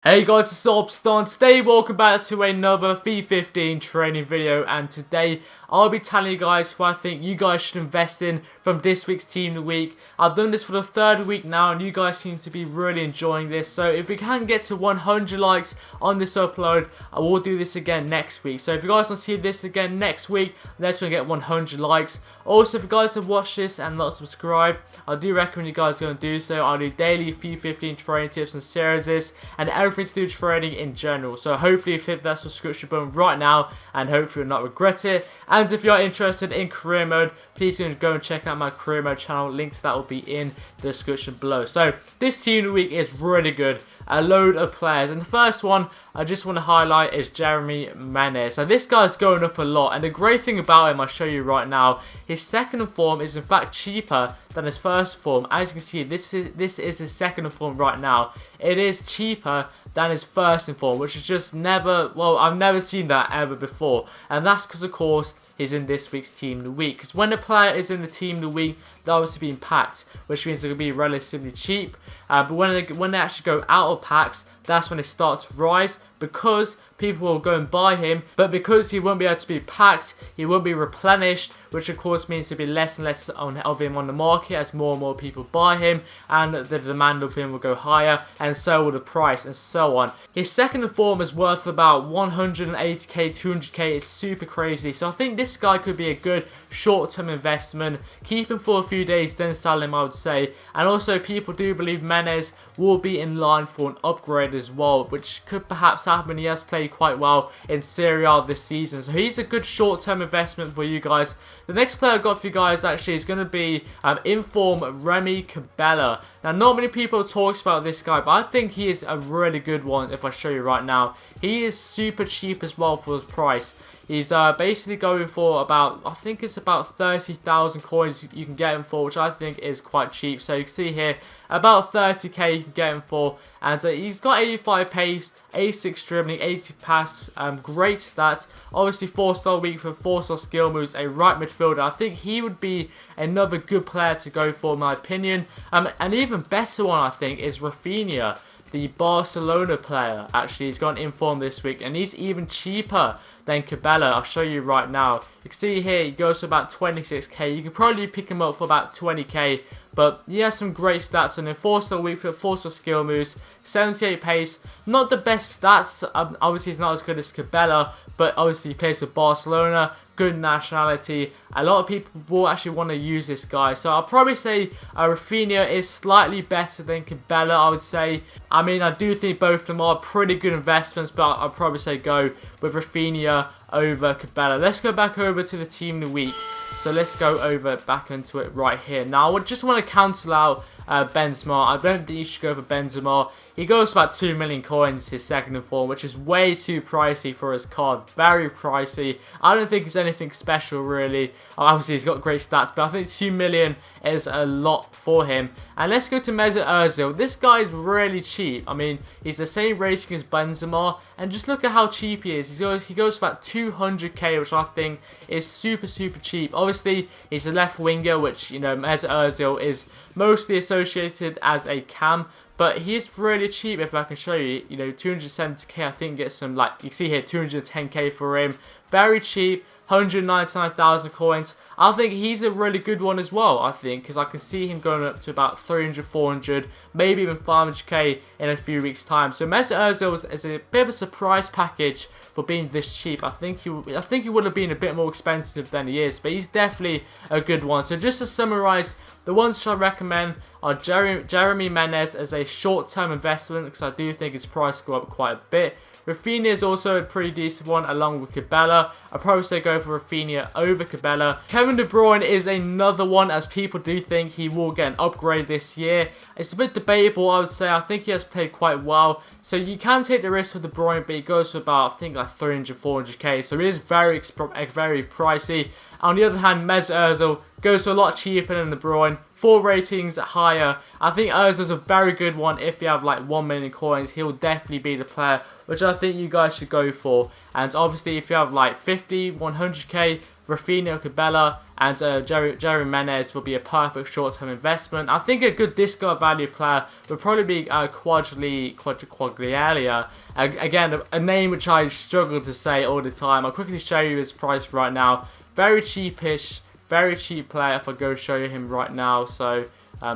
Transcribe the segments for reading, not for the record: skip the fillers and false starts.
Hey guys, it's Stan. Today, welcome back to another FIFA 15 training video, and today I'll be telling you guys who I think you guys should invest in from this week's Team of the Week. I've done this for the third week now, and you guys seem to be really enjoying this. So if we can get to 100 likes on this upload, I will do this again next week. So if you guys want to see this again next week, let's try and get 100 likes. Also, if you guys have watched this and not subscribed, I do recommend you guys go and do so. I do daily FIFA 15 training tips and series and everything to do with trading in general. So hopefully you hit that subscription button right now, and hopefully you'll not regret it. And if you're interested in career mode, please go and check out my career mode channel. Links to that will be in the description below. So this team of the week is really good. A load of players, and the first one I just want to highlight is Jeremy Menez. So this guy's going up a lot, and the great thing about him, I'll show you right now, his second form is in fact cheaper than his first form. As you can see, this is his second form right now. It is cheaper than his first form, which is just never, well, I've never seen that ever before, and that's because of course he's in this week's Team of the Week. Because when a player is in the Team of the Week, they're obviously being packed, which means they're going to be relatively cheap. But when they actually go out of packs, that's when they start to rise, because people will go and buy him. But because he won't be able to be packed, he won't be replenished, which of course means there'll be less and less of him on the market as more and more people buy him, and the demand of him will go higher, and so will the price, and so on. His second form is worth about 180k, 200k. It's super crazy. So I think this guy could be a good short-term investment. Keep him for a few days, then sell him, I would say. And also, people do believe Menez will be in line for an upgrade as well, which could perhaps happen. He has played quite well in Serie A this season, so he's a good short-term investment for you guys. The next player I've got for you guys actually is going to be in-form Remy Cabella. Now, not many people talk about this guy, but I think he is a really good one if I show you right now. He is super cheap as well for his price. He's basically going for about, I think it's about 30,000 coins you can get him for, which I think is quite cheap. So you can see here, about 30k you can get him for. And he's got 85 pace, 86 dribbling, 80 pass, great stats. Obviously 4-star weak for 4-star skill moves, a right midfielder. I think he would be another good player to go for, in my opinion. An even better one, I think, is Rafinha, the Barcelona player. Actually, he's got an inform this week, and he's even cheaper than Cabella. I'll show you right now. You can see here he goes to about 26k. You could probably pick him up for about 20k, but he has some great stats, and a 4-star weak foot, 4-star skill moves, 78 pace. Not the best stats. Obviously he's not as good as Cabella, but obviously he plays for Barcelona, good nationality. A lot of people will actually want to use this guy, so I'll probably say Rafinha is slightly better than Cabella, I would say. I mean, I do think both of them are pretty good investments, but I'll probably say go with Rafinha over Cabella. Let's go back over to the Team of the Week. So let's go over back into it right here. Now, I just want to cancel out Benzema. I don't think you should go for Benzema. He goes about 2 million coins, his second form, which is way too pricey for his card. Very pricey. I don't think it's anything special, really. Obviously, he's got great stats, but I think 2 million is a lot for him. And let's go to Mesut Ozil. This guy is really cheap. I mean, he's the same rating as Benzema, and just look at how cheap he is. He goes about 200k, which I think is super cheap. Obviously, he's a left winger, which, you know, Mesut Ozil is mostly associated as a cam. But he's really cheap. If I can show you, you know, 270k, I think gets some, like, you see here, 210k for him. Very cheap, 199,000 coins. I think he's a really good one as well, I think, because I can see him going up to about 300, 400, maybe even 500k in a few weeks' time. So Mesut Ozil is a bit of a surprise package for being this cheap. I think he would have been a bit more expensive than he is, but he's definitely a good one. So just to summarize, the ones I recommend are Jeremy Menez as a short-term investment, because I do think his price will go up quite a bit. Rafinha is also a pretty decent one, along with Cabella. I'd probably say go for Rafinha over Cabella. Kevin De Bruyne is another one, as people do think he will get an upgrade this year. It's a bit debatable, I would say. I think he has played quite well, so you can take the risk with De Bruyne, but he goes for about, I think, like 300, 400k, so it is very pricey. On the other hand, Mesut Ozil goes for a lot cheaper than De Bruyne. 4 ratings higher. I think Ozil's a very good one. If you have like 1 million coins, he'll definitely be the player, which I think you guys should go for. And obviously, if you have like 50, 100k, Rafinha, Cabella, and Jerry Menez will be a perfect short-term investment. I think a good discard value player would probably be Quagliarella. Again, a name which I struggle to say all the time. I'll quickly show you his price right now. Very cheapish, very cheap player if I go show you him right now. So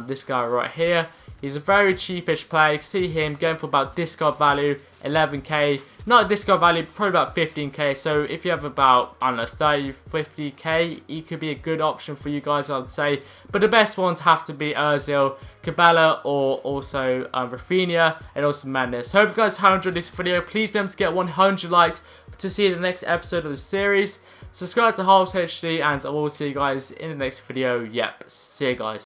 this guy right here. He's a very cheapish player. You can see him going for about discard value 11k. Not discard value, probably about 15k. So if you have about, I don't know, 30, 50k, he could be a good option for you guys, I'd say. But the best ones have to be Ozil, Cabella, or also Rafinha, and also Menez. So hope you guys have enjoyed this video. Please remember to get 100 likes to see the next episode of the series. Subscribe to Halves HD, and I will see you guys in the next video. Yep, see you guys.